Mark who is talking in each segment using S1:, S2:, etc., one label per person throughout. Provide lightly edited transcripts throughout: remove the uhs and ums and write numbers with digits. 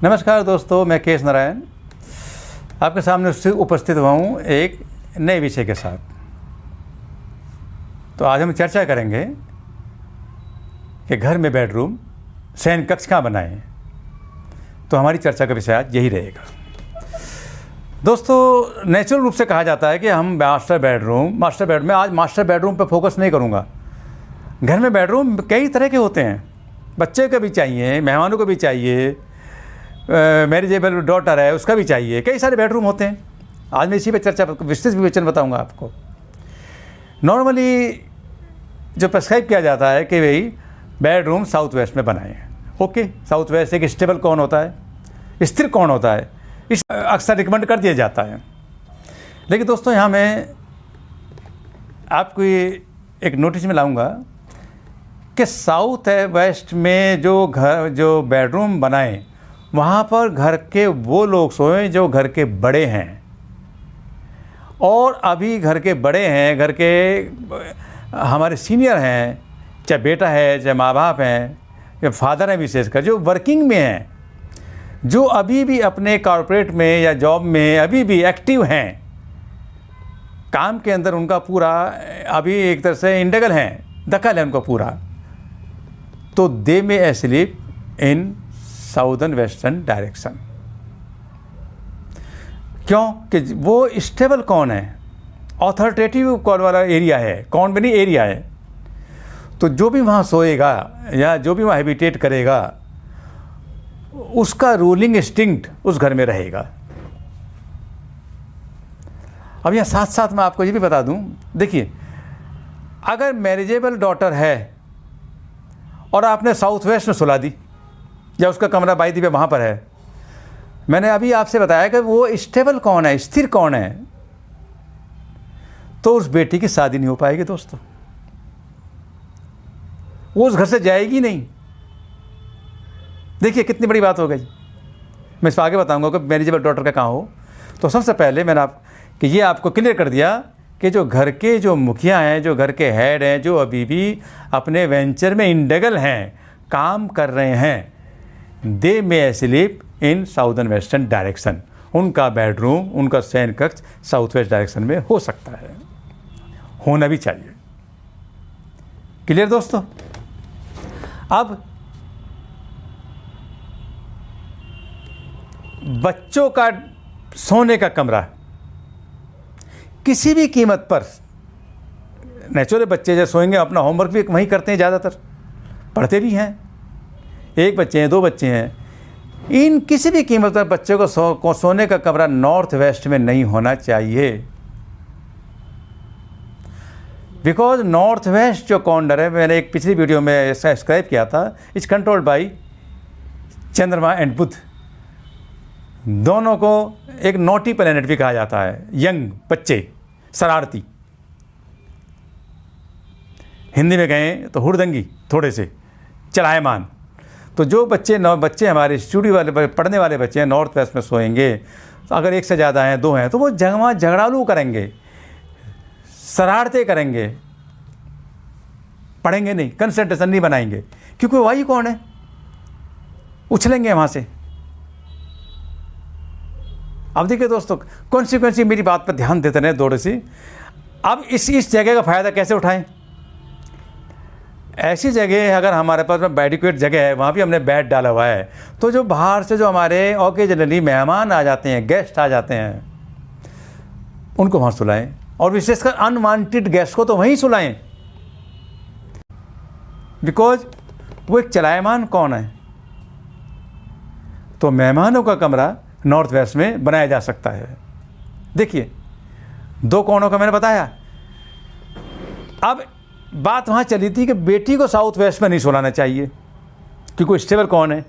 S1: नमस्कार दोस्तों, मैं केएस नारायण आपके सामने उपस्थित हुआ हूँ एक नए विषय के साथ। तो आज हम चर्चा करेंगे कि घर में बेडरूम शयन कक्ष कहाँ बनाएं। तो हमारी चर्चा का विषय आज यही रहेगा। दोस्तों, नेचुरल रूप से कहा जाता है कि हम मास्टर बेडरूम में आज मास्टर बेडरूम पर फोकस नहीं करूँगा। घर में बेडरूम कई तरह के होते हैं, बच्चे का भी चाहिए, मेहमानों को भी चाहिए, मैरिजेबल डॉटर है उसका भी चाहिए, कई सारे बेडरूम होते हैं। आज मैं इसी पर चर्चा विस्तृत विवेचन बताऊंगा आपको। नॉर्मली जो प्रेस्क्राइब किया जाता है कि भाई बेडरूम साउथ वेस्ट में बनाएं। ओके, साउथ वेस्ट एक स्टेबल कौन होता है, स्थिर कौन होता है, इस अक्सर रिकमेंड कर दिया जाता है। लेकिन दोस्तों, यहाँ मैं आपको ये एक नोटिस में लाऊंगा कि साउथ वेस्ट में जो बेडरूम बनाएं, वहाँ पर घर के वो लोग सोएं जो घर के बड़े हैं। और अभी घर के बड़े हैं, घर के हमारे सीनियर हैं, चाहे बेटा है, चाहे माँ बाप हैं, या फादर हैं, विशेषकर जो वर्किंग में हैं, जो अभी भी अपने कॉर्पोरेट में या जॉब में अभी भी एक्टिव हैं, काम के अंदर उनका पूरा अभी एक तरह से इंडगल हैं, दखल है उनका पूरा। तो दे में sleep in southern western direction. क्यों? कि वो स्टेबल कौन है, ऑथोरिटेटिव कौन वाला एरिया है, कौन बनी एरिया है। तो जो भी वहाँ सोएगा या जो भी वहाँ हैबिटेट करेगा, उसका रूलिंग इंस्टिंक्ट उस घर में रहेगा। अब यहाँ साथ साथ मैं आपको ये भी बता दूँ, देखिए, अगर मैरिजेबल डॉटर है और आपने साउथ वेस्ट में सुला दी या उसका कमरा बाई दी पे वहाँ पर है, मैंने अभी आपसे बताया कि वो स्टेबल कौन है, स्थिर कौन है, तो उस बेटी की शादी नहीं हो पाएगी दोस्तों। वो उस घर से जाएगी नहीं। देखिए कितनी बड़ी बात हो गई। मैं इस पर आगे बताऊंगा कि मैरिजेबल डॉटर का कहाँ हो। तो सबसे पहले मैंने ये आपको क्लियर कर दिया कि जो घर के जो मुखिया हैं, जो घर के हेड हैं, जो अभी भी अपने वेंचर में इंडगल हैं, काम कर रहे हैं, दे में sleep in southern western direction. उनका बेडरूम, उनका शयन कक्ष साउथ वेस्ट डायरेक्शन में हो सकता है, होना भी चाहिए। क्लियर दोस्तों? अब बच्चों का सोने का कमरा किसी भी कीमत पर, नेचुरल बच्चे जो सोएंगे अपना होमवर्क भी वहीं करते हैं, ज़्यादातर पढ़ते भी हैं, एक बच्चे हैं, दो बच्चे हैं, इन किसी भी कीमत पर बच्चे को सोने का कमरा नॉर्थ वेस्ट में नहीं होना चाहिए। बिकॉज नॉर्थ वेस्ट जो कॉर्नर है, मैंने एक पिछली वीडियो में सब्सक्राइब किया था, इज कंट्रोल्ड बाई चंद्रमा एंड बुध। दोनों को एक नॉटी प्लैनेट भी कहा जाता है, यंग बच्चे, शरारती। हिंदी में कहें तो हुड़दंगी, थोड़े से चलायमान। तो जो बच्चे हमारे स्टूडियो वाले पढ़ने वाले बच्चे हैं, नॉर्थ वेस्ट में सोएंगे, तो अगर एक से ज़्यादा हैं, दो हैं, तो वो वहाँ झगड़ालू करेंगे, शरारतें करेंगे, पढ़ेंगे नहीं, कंसंट्रेशन नहीं बनाएंगे, क्योंकि वही कौन है, उछलेंगे वहाँ से। अब देखिए दोस्तों, कॉन्सिक्वेंस मेरी बात पर ध्यान देते रहे थोड़ी सी। अब इस जगह का फ़ायदा कैसे उठाएं? ऐसी जगह अगर हमारे पास में एडिक्वेट जगह है, वहाँ भी हमने बेड डाला हुआ है, तो जो बाहर से जो हमारे ओकेजनली मेहमान आ जाते हैं, गेस्ट आ जाते हैं, उनको वहाँ सुलाएं। और विशेषकर अनवांटेड गेस्ट को तो वहीं सुलाएं, बिकॉज वो एक चलायमान कौन है। तो मेहमानों का कमरा नॉर्थ वेस्ट में बनाया जा सकता है। देखिए, दो कोणों का मैंने बताया। अब बात वहाँ चली थी कि बेटी को साउथ वेस्ट में नहीं सुलाना चाहिए, क्योंकि स्टेबल कौन है।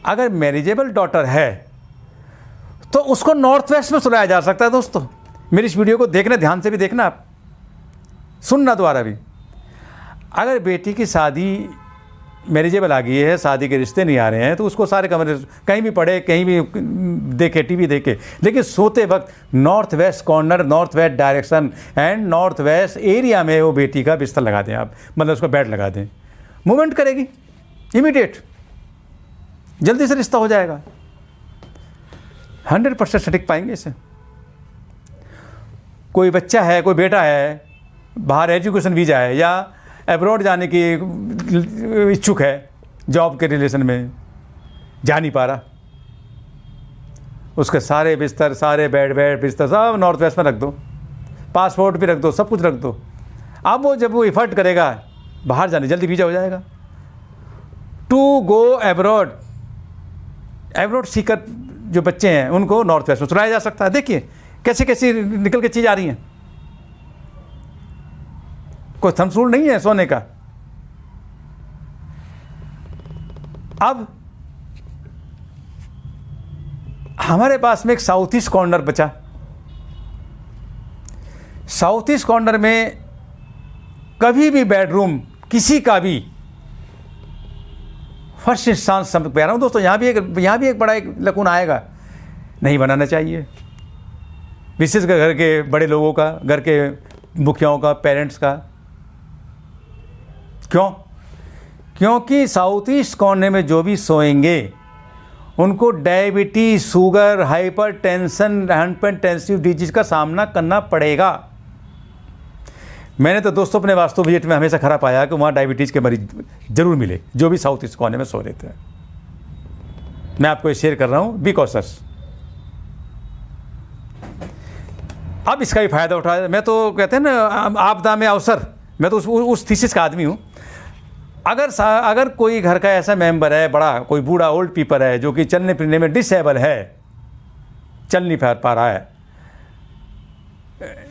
S1: अगर मैरिजेबल डॉटर है तो उसको नॉर्थ वेस्ट में सुलाया जा सकता है। दोस्तों, मेरी इस वीडियो को देखना, ध्यान से भी देखना, आप सुनना दोबारा भी। अगर बेटी की शादी मैरिजेबल आ गई है, शादी के रिश्ते नहीं आ रहे हैं, तो उसको सारे कमरे कहीं भी पढ़े, कहीं भी देखे, टीवी देखे, लेकिन सोते वक्त north west corner, north west direction and north west area में वो बेटी का बिस्तर लगा दें आप, मतलब उसको बेड लगा दें। मूवमेंट करेगी इमीडिएट, जल्दी से रिश्ता हो जाएगा। 100% सटीक पाएंगे इसे। कोई बच्चा है, कोई बेटा है, बाहर एजुकेशन वीज़ा है या अब्रॉड जाने की इच्छुक है, जॉब के रिलेशन में जा नहीं पा रहा, उसके सारे बिस्तर, सारे बेड बिस्तर सब नॉर्थ वेस्ट में रख दो, पासपोर्ट भी रख दो, सब कुछ रख दो। अब वो जब वो एफर्ट करेगा बाहर जाने, जल्दी वीज़ा हो जाएगा। To go abroad, abroad seeker जो बच्चे हैं उनको नॉर्थ वेस्ट में सुलाया जा सकता है। देखिए कैसे कैसे निकल के चीज़ आ रही हैं, कोई थमसूल नहीं है सोने का। अब हमारे पास में एक साउथ ईस्ट कॉर्नर बचा। साउथ ईस्ट कॉर्नर में कभी भी बेडरूम किसी का भी फर्स्ट इंस्टांस समझ पा रहा हूँ दोस्तों, यहाँ भी एक बड़ा एक लकून आएगा, नहीं बनाना चाहिए। विशेषकर घर के बड़े लोगों का, घर के मुखियाओं का, पेरेंट्स का। क्यों? क्योंकि साउथ ईस्ट कॉर्नर में जो भी सोएंगे उनको diabetes, sugar, hypertension, hypertensive disease का सामना करना पड़ेगा। मैंने तो दोस्तों अपने वास्तु विजिट में हमेशा खरा पाया कि वहाँ डायबिटीज़ के मरीज जरूर मिले जो भी साउथ ईस्ट कॉर्नर में सो रहे थे। मैं आपको ये शेयर कर रहा हूँ, बी कॉशियस। अब इसका भी फायदा उठाया। मैं तो कहते हैं ना आपदा में अवसर, मैं तो उस थीसिस का आदमी हूँ। अगर कोई घर का ऐसा मेंबर है, बड़ा कोई बूढ़ा ओल्ड पीपल है जो कि चलने फिरने में डिसेबल है, चल नहीं पा रहा है,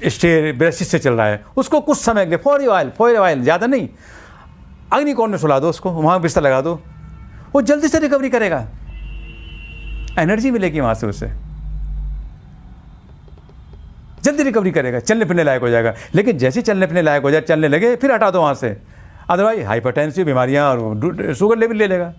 S1: स्टेयर ब्रेसिस से चल रहा है, उसको कुछ समय के लिए फॉर ऑयल ज़्यादा नहीं, अग्निकोण में सुला दो, उसको वहाँ बिस्तर लगा दो, वो जल्दी से रिकवरी करेगा, एनर्जी मिलेगी वहाँ से, उसे जल्दी रिकवरी करेगा, चलने फिरने लायक हो जाएगा। लेकिन जैसे चलने फिरने लायक हो जाए, चलने लगे, फिर हटा दो वहाँ से, अदरवाइज हाइपरटेंसिव बीमारियाँ और शुगर लेवल ले लेगा।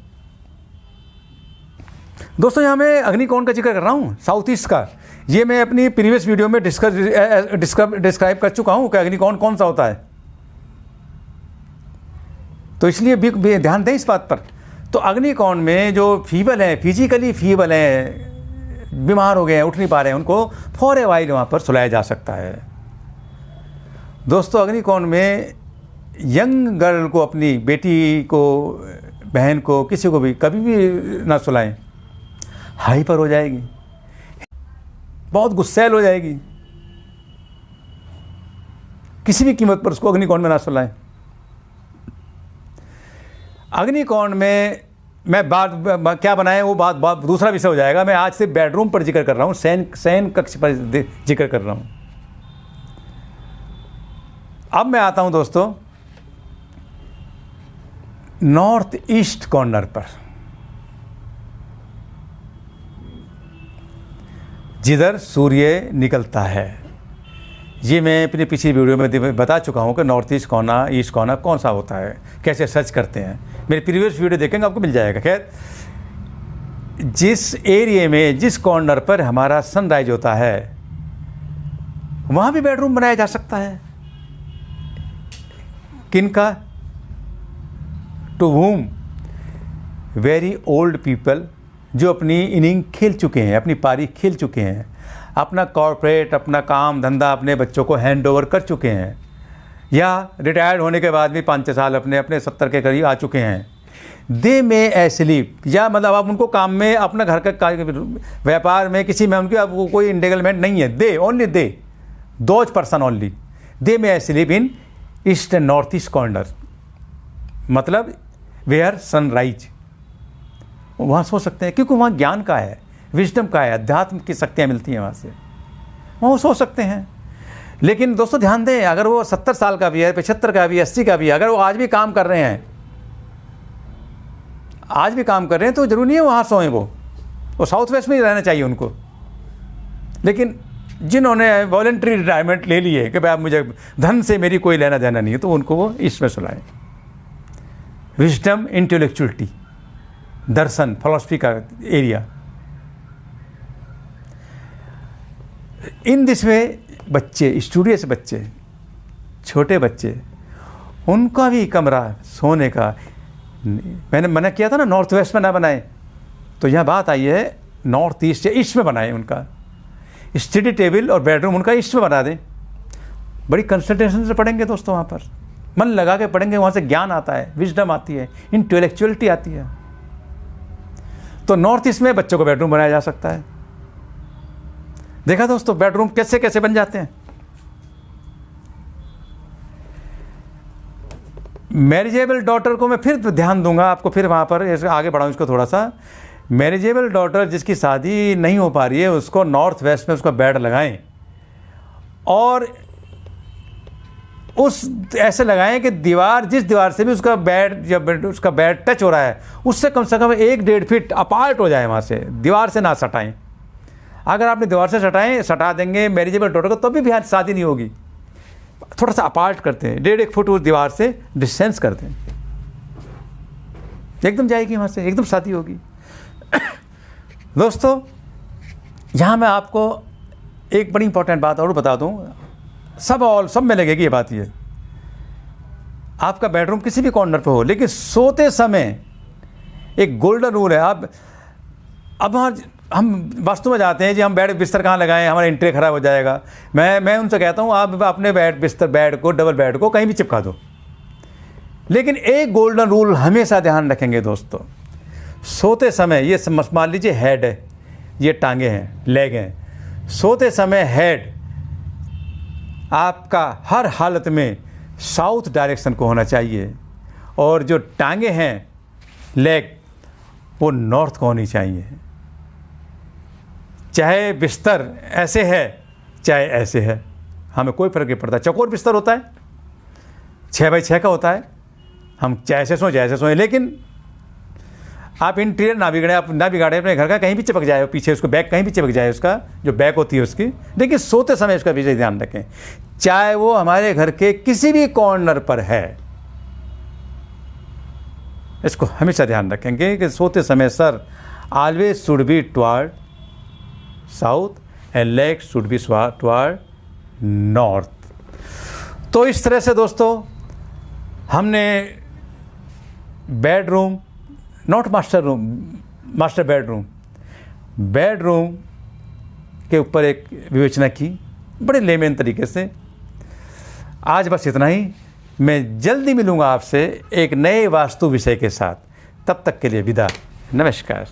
S1: दोस्तों यहाँ मैं अग्निकोण का जिक्र कर रहा हूँ, साउथ ईस्ट का। ये मैं अपनी प्रीवियस वीडियो में डिस्क्राइब कर चुका हूँ कि अग्निकोण कौन सा होता है, तो इसलिए भी ध्यान दें इस बात पर। तो अग्निकोण में जो फीबल हैं, फिजिकली फीबल हैं, बीमार हो गए हैं, उठ नहीं पा रहे हैं, उनको फॉर ए वाइल वहाँ पर सुलाया जा सकता है। दोस्तों अग्निकोण में यंग गर्ल को, अपनी बेटी को, बहन को, किसी को भी कभी भी ना सुलाएं, हाइपर हो जाएगी, बहुत गुस्सैल हो जाएगी। किसी भी कीमत पर उसको अग्निकोण में ना सुलाएं। अग्निकोण में मैं बात क्या बनाए वो बात दूसरा विषय हो जाएगा। मैं आज सिर्फ बेडरूम पर जिक्र कर रहा हूँ, शयन कक्ष पर जिक्र कर रहा हूँ। अब मैं आता हूँ दोस्तों नॉर्थ ईस्ट कॉर्नर पर, जिधर सूर्य निकलता है। ये मैं अपनी पिछली वीडियो में बता चुका हूँ कि north east corner, east corner कौन सा होता है, कैसे सर्च करते हैं। मेरी प्रीवियस वीडियो देखेंगे आपको मिल जाएगा। खैर, जिस एरिया में, जिस कॉर्नर पर हमारा सनराइज होता है वहाँ भी बेडरूम बनाया जा सकता है। किनका? टू वूम वेरी ओल्ड पीपल, जो अपनी इनिंग खेल चुके हैं, अपनी पारी खेल चुके हैं, अपना कॉर्पोरेट, अपना काम धंधा अपने बच्चों को हैंड ओवर कर चुके हैं, या रिटायर्ड होने के बाद भी 5-6 साल अपने 70 के करीब आ चुके हैं। दे में एस्लीप, या मतलब आप उनको काम में, अपना घर का व्यापार में, किसी में उनकी अब कोई इंटेगलमेंट नहीं है। They only they, those person only, they may asleep in east and north east corner, मतलब वेयर सनराइज, वहाँ सो सकते हैं, क्योंकि वहाँ ज्ञान का है, विजडम का है, अध्यात्म की शक्तियाँ मिलती हैं वहाँ से, वहाँ सो सकते हैं। लेकिन दोस्तों ध्यान दें, अगर वो 70 साल का भी है, 75 का भी, 80 का भी, अगर वो आज भी काम कर रहे हैं, आज भी काम कर रहे हैं, तो जरूरी नहीं है वहाँ सोएं। वो साउथ वेस्ट में ही रहना चाहिए उनको। लेकिन जिन्होंने वॉलंटरी रिटायरमेंट ले ली है कि भाई अब मुझे धन से मेरी कोई लेना देना नहीं है, तो उनको वो ईस्ट में सुलाएं। विजडम, इंटेलेक्चुअलिटी, दर्शन, फिलॉसफी का एरिया, इन दिस वे बच्चे, स्टूडियस बच्चे, छोटे बच्चे, उनका भी कमरा सोने का, मैंने मना किया था ना नॉर्थ वेस्ट में ना बनाए। तो यह बात आई है नॉर्थ ईस्ट या ईस्ट में बनाएं, उनका स्टडी टेबल और बेडरूम उनका ईस्ट में बना दें। बड़ी कंसंट्रेशन से पढ़ेंगे दोस्तों, वहाँ पर मन लगा के पढ़ेंगे, वहाँ से ज्ञान आता है, विजडम आती है, इंटेलेक्चुअलिटी आती है। तो नॉर्थ ईस्ट में बच्चों को बेडरूम बनाया जा सकता है। देखा दोस्तों बेडरूम कैसे कैसे बन जाते हैं। मैरिजेबल डॉटर को मैं फिर ध्यान दूंगा आपको, फिर वहाँ पर आगे बढ़ाऊँ इसको थोड़ा सा। मैरिजेबल डॉटर जिसकी शादी नहीं हो पा रही है, उसको नॉर्थ वेस्ट में उसका बेड लगाएं, और उस ऐसे लगाएं कि दीवार, जिस दीवार से भी उसका बेड, जब उसका बेड टच हो रहा है, उससे कम 1-1.5 फीट अपार्ट हो जाए, वहाँ से दीवार से ना सटाएं। अगर आपने दीवार से सटा देंगे मैरिजेबल डॉटर को, तो भी शादी नहीं होगी। थोड़ा सा अपार्ट करते हैं, 1.5-1 फुट उस दीवार से डिस्टेंस करते हैं, एकदम जाएगी वहाँ से, एकदम शादी होगी। दोस्तों यहाँ मैं आपको एक बड़ी इंपॉर्टेंट बात और बता दूँ, सब में लगेगी ये बात। ये आपका बेडरूम किसी भी कॉर्नर पे हो, लेकिन सोते समय एक गोल्डन रूल है। अब हम वास्तु में जाते हैं जी, हम बेड बिस्तर कहाँ लगाएं, हमारा इंटीरियर ख़राब हो जाएगा। मैं उनसे कहता हूँ आप अपने बेड को, डबल बेड को कहीं भी चिपका दो, लेकिन एक गोल्डन रूल हमेशा ध्यान रखेंगे दोस्तों। सोते समय, ये मान लीजिए हेड है, ये टांगे हैं, लेग हैं, सोते समय हेड आपका हर हालत में साउथ डायरेक्शन को होना चाहिए, और जो टांगे हैं, लेग, वो नॉर्थ को होनी चाहिए। चाहे बिस्तर ऐसे है चाहे ऐसे है, हमें कोई फर्क नहीं पड़ता। चौकोर बिस्तर होता है, 6x6 का होता है, हम चाहे ऐसे सोएं चाहे ऐसे सोएं, लेकिन आप इंटीरियर ना बिगाड़े अपने घर का, कहीं भी चिपक जाए पीछे, उसको बैक कहीं भी चिपक जाए, उसका जो बैक होती है उसकी, लेकिन सोते समय उसका विशेष ध्यान रखें, चाहे वो हमारे घर के किसी भी कॉर्नर पर है। इसको हमेशा ध्यान रखेंगे कि सोते समय sir always should be toward south and leg should be toward north. तो इस तरह से दोस्तों हमने बेडरूम, नॉट मास्टर बेडरूम के ऊपर एक विवेचना की बड़े लेमेन तरीके से। आज बस इतना ही। मैं जल्दी मिलूँगा आपसे एक नए वास्तु विषय के साथ। तब तक के लिए विदा, नमस्कार।